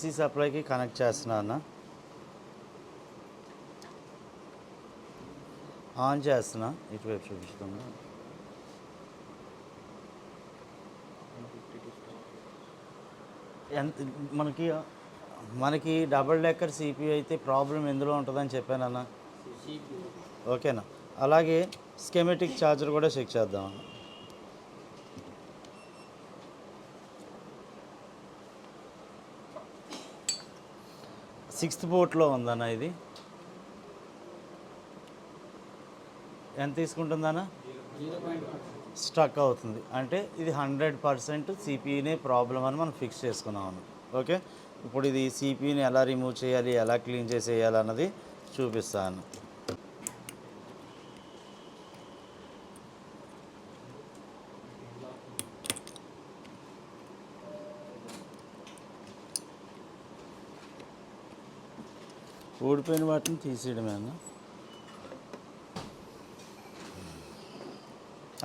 AC సప్లైకి connect చేస్తున్నా అన్న. On చేస్తున్నా, ఇటువైపు చూపిస్తున్నా. ఎంత మనకి మనకి డబుల్ డెక్కర్ సిపియు అయితే ప్రాబ్లం ఎందులో ఉంటుందని చెప్పానన్న. ఓకేనా. అలాగే స్కెమెటిక్ ఛార్జర్ కూడా చెక్ చేద్దాం అన్న. సిక్స్త్ పోర్ట్లో ఉందన్న. ఇది ఎంత తీసుకుంటుందన్న? స్ట్రక్ అవుతుంది అంటే ఇది 100% సిపియునే ప్రాబ్లం అని మనం ఫిక్స్ చేసుకున్నాము. ఓకే, ఇప్పుడు ఇది సిపియుని ఎలా రిమూవ్ చేయాలి, ఎలా క్లీన్ చేసేయాలి అన్నది చూపిస్తాను. ఊడిపోయిన వాటిని తీసేయడమే అన్న.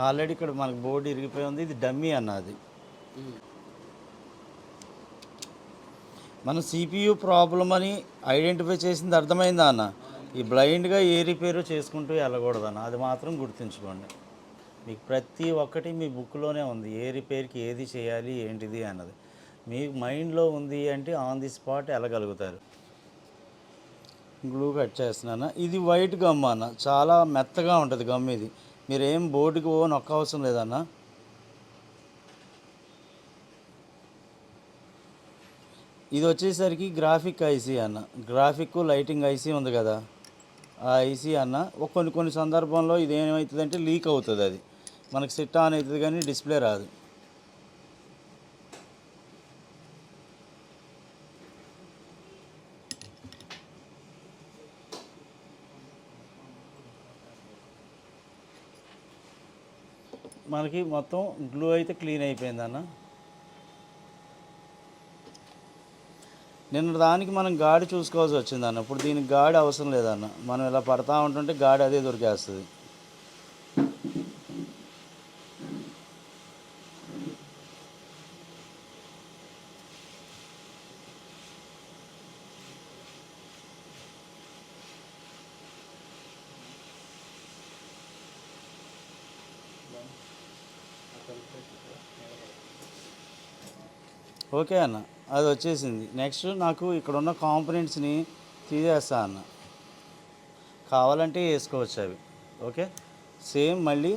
ఆల్రెడీ ఇక్కడ మనకు బోర్డు ఇరిగిపోయి ఉంది. ఇది డమ్మీ అన్నది. మన సిపియు ప్రాబ్లం అని ఐడెంటిఫై చేసింది అర్థమైందా అన్న? ఈ బ్లైండ్గా ఏ రిపేరు చేసుకుంటూ వెళ్ళకూడదన్న, అది మాత్రం గుర్తుంచుకోండి. మీకు ప్రతి ఒక్కటి మీ బుక్లోనే ఉంది, ఏ రిపేర్కి ఏది చేయాలి ఏంటిది అన్నది మీకు మైండ్లో ఉంది అంటే ఆన్ ది స్పాట్ వెళ్ళగలుగుతారు. గ్లూ కట్ చేస్తున్నాను. ఇది వైట్ గమ్ అన్న, చాలా మెత్తగా ఉంటుంది గమ్. ఇది మీరేం బోర్డుకి నొక్క అవసరం లేదన్న. ఇది వచ్చేసరికి గ్రాఫిక్ ఐసీ అన్న. గ్రాఫిక్ లైటింగ్ ఐసీ ఉంది కదా, ఆ ఐసీ అన్న. కొన్ని సందర్భంలో ఇది ఏమవుతుందంటే లీక్ అవుతుంది. అది మనకి సెట్ ఆన్ అవుతుంది కానీ డిస్ప్లే రాదు. మనకి మొత్తం గ్లూ అయితే క్లీన్ అయిపోయింది అన్న. నిన్న దానికి మనం గాడి చూసుకోవాల్సి వచ్చింది అన్న. ఇప్పుడు దీనికి గాడి అవసరం లేదన్న, మనం ఇలా పడతా ఉంటుంటే గాడి అదే దొరికేస్తుంది. ఓకే అన్న, అది వచ్చేసింది. నెక్స్ట్ నాకు ఇక్కడ ఉన్న కాంపోనెంట్స్ని తీసేస్తా అన్న. కావాలంటే వేసుకోవచ్చు అవి. ఓకే, సేమ్ మళ్ళీ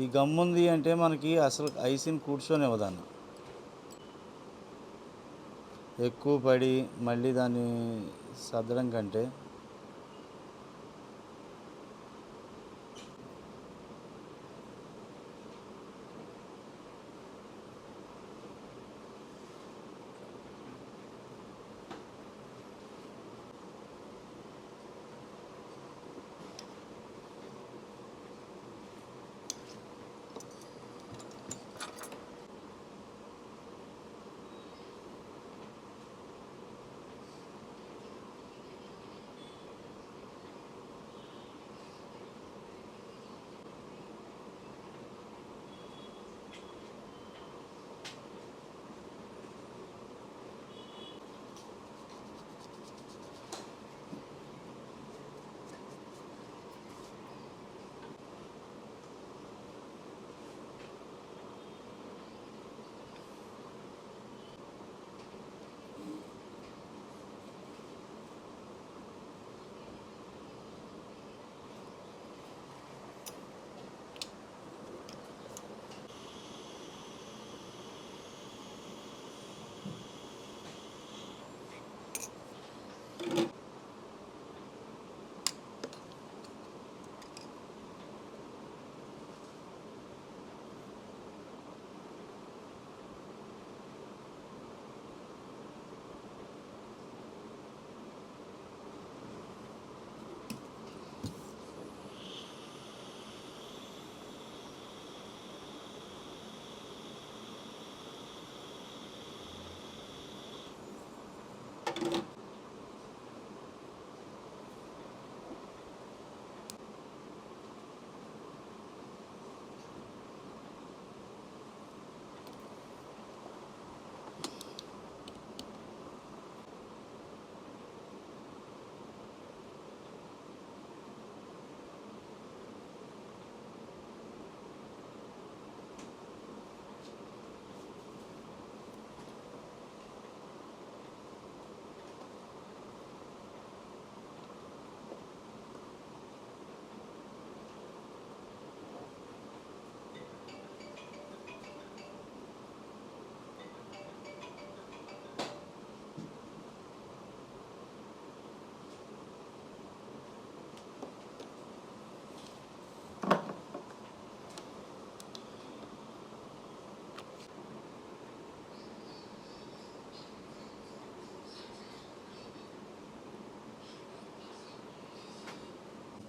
ఈ గమ్ ఉంది అంటే మనకి అసలు ఐసీని కూర్చొని ఇవ్వదన్న. ఎక్కువ పడి మళ్ళీ దాన్ని సర్దడం కంటే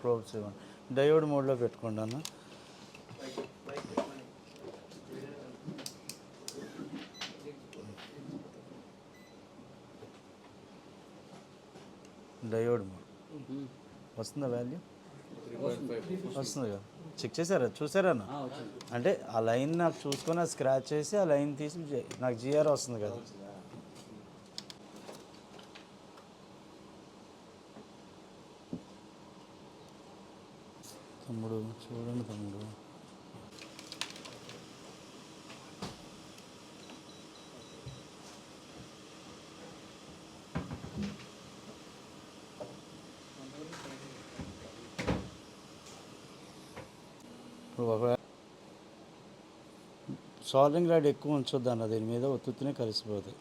ప్రోబ్స్ ఇవ్వండి. డయోడ్ మోడ్లో పెట్టుకోండి అన్న. డయోడ్ మోడ్ వస్తుందా వాల్యూ? వస్తుంది కదా, చెక్ చేశారా, చూసారా అన్న? అంటే ఆ లైన్ నాకు చూసుకొని అది స్క్రాచ్ చేసి ఆ లైన్ తీసి నాకు జిఆర్ వస్తుంది కదా. తమ్ముడు చూడండి తమ్ముడు, ఇప్పుడు ఒకవేళ సాల్వింగ్ రాడ్ ఎక్కువ ఉంచొద్దు అన్న, దీని మీద ఒత్తుతూనే కలిసిపోతాయి.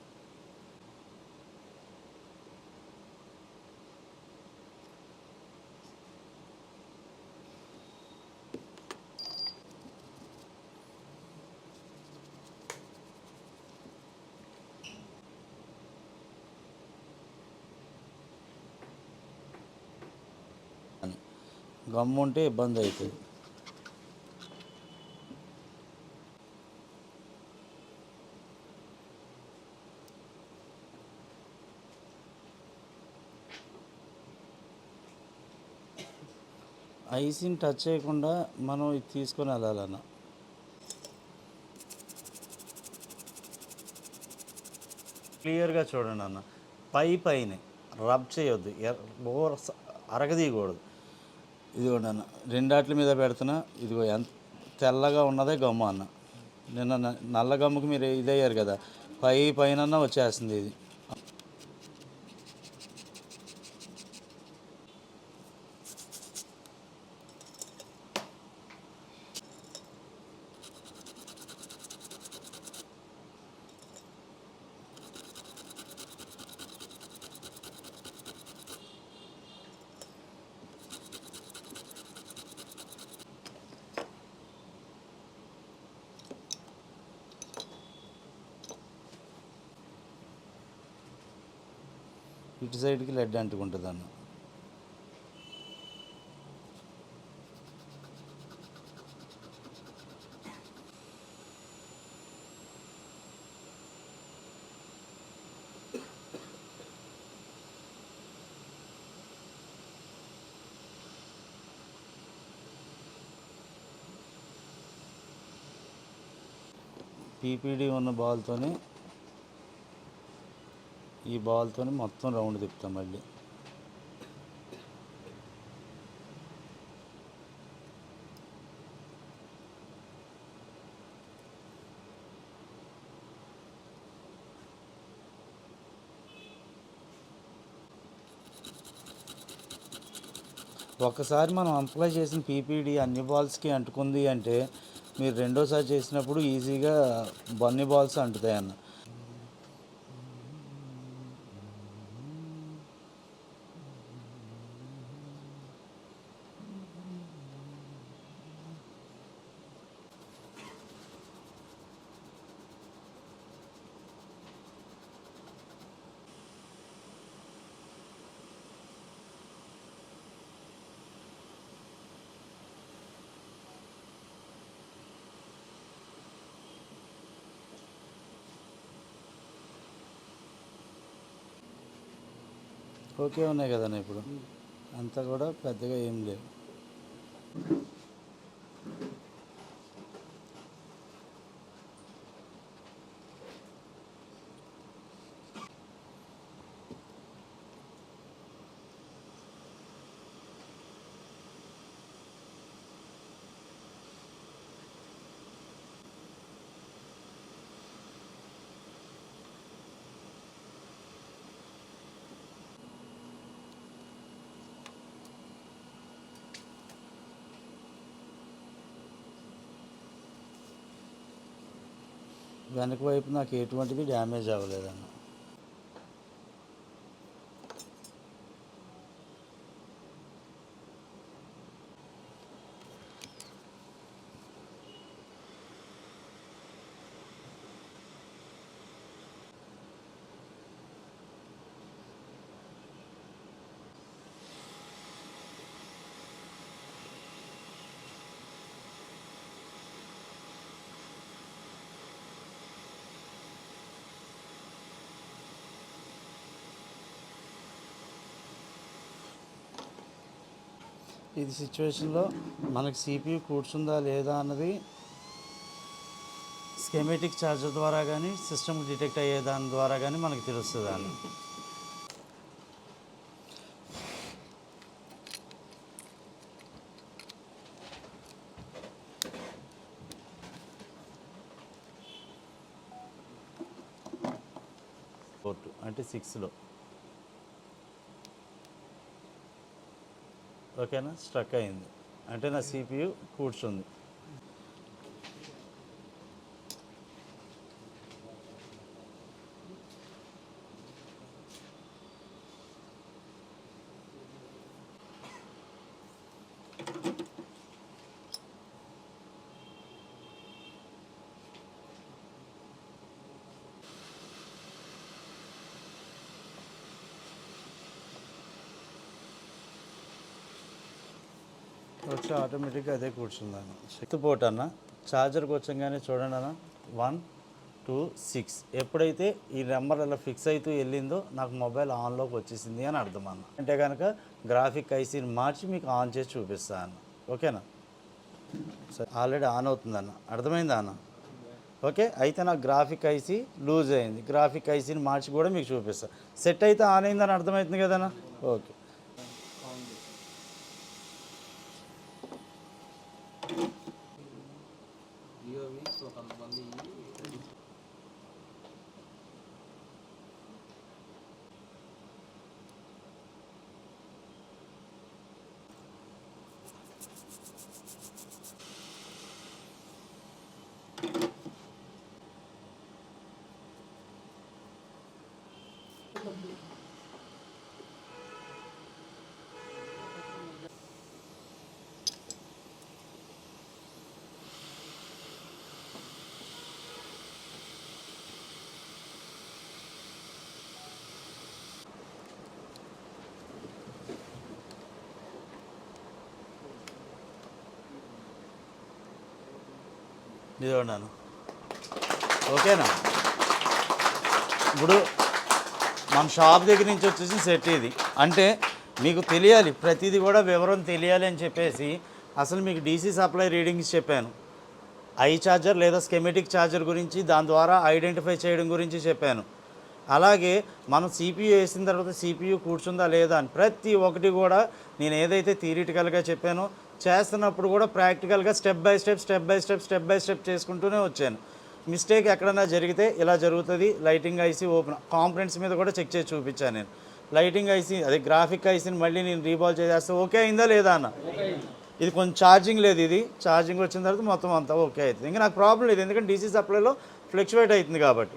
గమ్ము ఉంటే ఇబ్బంది అవుతుంది. ఐసీని టచ్ చేయకుండా మనం ఇది తీసుకొని వెళ్ళాలన్న. క్లియర్గా చూడండి అన్న, పైన రబ్ చేయొద్దు, ఓవర్ అరగదీయకూడదు. ఇదిగోండి అన్న, రెండాట్ల మీద పెడుతున్నా, ఇదిగో ఎంత తెల్లగా ఉన్నదే గమ్ము అన్న. నిన్న నల్ల గమ్ముకి మీరు ఇదయ్యారు కదా, పైన వచ్చేస్తుంది ఇది. ఇటు సైడ్కి లెడ్ అంటుకుంటుంది అన్న. పీపీడీ ఉన్న బాల్తోని, ఈ బాల్తోని మొత్తం రౌండ్ తిప్పుతాం మళ్ళీ. ఒకసారి మనం అప్లై చేసిన పీపీడీ అన్ని బాల్స్కి అంటుకుంది అంటే, మీరు రెండోసారి చేసినప్పుడు ఈజీగా అన్ని బాల్స్ అంటుతాయి అన్న. ఓకే ఉన్నాయి కదన్న, ఇప్పుడు అంతా కూడా పెద్దగా ఏం లేవు. వెనక వైపు నాకు ఎటువంటిది డ్యామేజ్ అవ్వలేదన్న. ఇది సిచ్యువేషన్లో మనకి సిపియు కూర్చుందా లేదా అన్నది స్కెమెటిక్ ఛార్జర్ ద్వారా కానీ సిస్టమ్ డిటెక్ట్ అయ్యే దాని ద్వారా కానీ మనకు తెలుస్తుంది అని. పోర్టు అంటే 6లో ఓకేనా, స్ట్రక్ అయింది అంటే నా సిపియు కూర్చుంది. వచ్చి ఆటోమేటిక్గా అదే కూర్చుందన్న. శక్తి పోర్ట్ అన్న ఛార్జర్కి వచ్చంగానే చూడండి అన్న 1 2 6 ఎప్పుడైతే ఈ నెంబర్ అలా ఫిక్స్ అవుతూ వెళ్ళిందో నాకు మొబైల్ ఆన్లోకి వచ్చేసింది అని అర్థం అన్న. అంటే కనుక గ్రాఫిక్ ఐసీని మార్చి మీకు ఆన్ చేసి చూపిస్తాను అన్న. ఓకేనా, సరే ఆల్రెడీ ఆన్ అవుతుందన్న, అర్థమైందా అన్న? ఓకే, అయితే నాకు గ్రాఫిక్ ఐసీ లూజ్ అయింది, గ్రాఫిక్ ఐసీని మార్చి కూడా మీకు చూపిస్తాను. సెట్ అయితే ఆన్ అయిందని అర్థమవుతుంది కదన్నా. ఓకే, ఇది ఉన్నాను. ఓకేనా, ఇప్పుడు మన షాప్ దగ్గర నుంచి వచ్చేసి సెట్ ఇది. అంటే మీకు తెలియాలి, ప్రతిదీ కూడా వివరం తెలియాలి అని చెప్పేసి అసలు మీకు డీసీ సప్లై రీడింగ్స్ చెప్పాను. ఐ ఛార్జర్ లేదా స్కెమెటిక్ ఛార్జర్ గురించి, దాని ద్వారా ఐడెంటిఫై చేయడం గురించి చెప్పాను. అలాగే మనం సిపియు వేసిన తర్వాత సిపియు కూర్చుందా లేదా అని ప్రతి ఒక్కటి కూడా నేను ఏదైతే థియరిటికల్గా చెప్పానో చేస్తున్నప్పుడు కూడా ప్రాక్టికల్గా స్టెప్ బై స్టెప్ చేసుకుంటూనే వచ్చాను. మిస్టేక్ ఎక్కడన్నా జరిగితే ఇలా జరుగుతుంది. లైటింగ్ ఐసీ ఓపెన్ కాంపనెంట్స్ మీద కూడా చెక్ చేసి చూపించాను నేను. లైటింగ్ ఐసీ అదే గ్రాఫిక్ ఐసీని మళ్ళీ నేను రీబాల్ చేస్తే ఓకే అయిందా లేదా అన్న. ఇది కొంచెం ఛార్జింగ్ లేదు, ఇది ఛార్జింగ్ వచ్చిన తర్వాత మొత్తం అంతా ఓకే అవుతుంది. ఇంకా నాకు ప్రాబ్లం లేదు, ఎందుకంటే డీసీ సప్లైలో ఫ్లక్చువేట్ అవుతుంది కాబట్టి.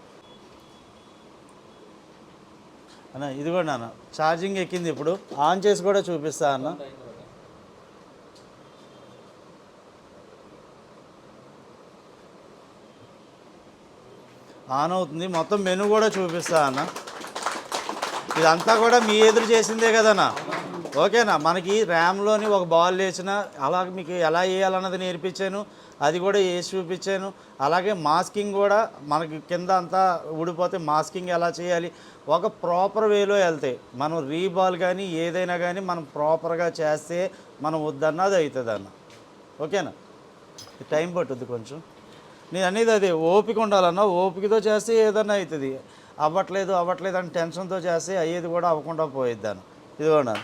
అన్న ఇది కూడా నాన్న ఛార్జింగ్ ఎక్కింది, ఇప్పుడు ఆన్ చేసి కూడా చూపిస్తా అన్న. ఆన్ అవుతుంది, మొత్తం మెనూ కూడా చూపిస్తా అన్న. ఇదంతా కూడా మీ ఎదురు చేసిందే కదన్నా. ఓకేనా, మనకి ర్యామ్లోని ఒక బాల్ వేసిన అలా మీకు ఎలా వేయాలన్నది నేర్పించాను, అది కూడా వేసి చూపించాను. అలాగే మాస్కింగ్ కూడా మనకి కింద అంతా ఊడిపోతే మాస్కింగ్ ఎలా చేయాలి, ఒక ప్రాపర్ వేలో వెళ్తాయి. మనం రీబాల్ కానీ ఏదైనా కానీ మనం ప్రాపర్గా చేస్తే మనం వద్దన్నది అవుతుంది అన్న. ఓకేనా, టైం పట్టుద్ది కొంచెం. నేను అనేది అదే ఓపిక ఉండాలన్నా, ఓపికతో చేస్తే ఏదన్నా అవుతుంది. అవ్వట్లేదు అని టెన్షన్తో చేస్తే అయ్యేది కూడా అవ్వకుండా పోయిద్దాను. ఇది కూడా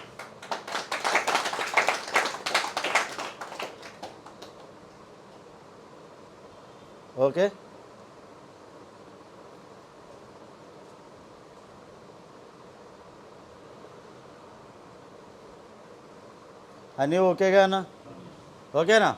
ఓకే. అన్నీ ఓకేగా అన్న, ఓకేనా.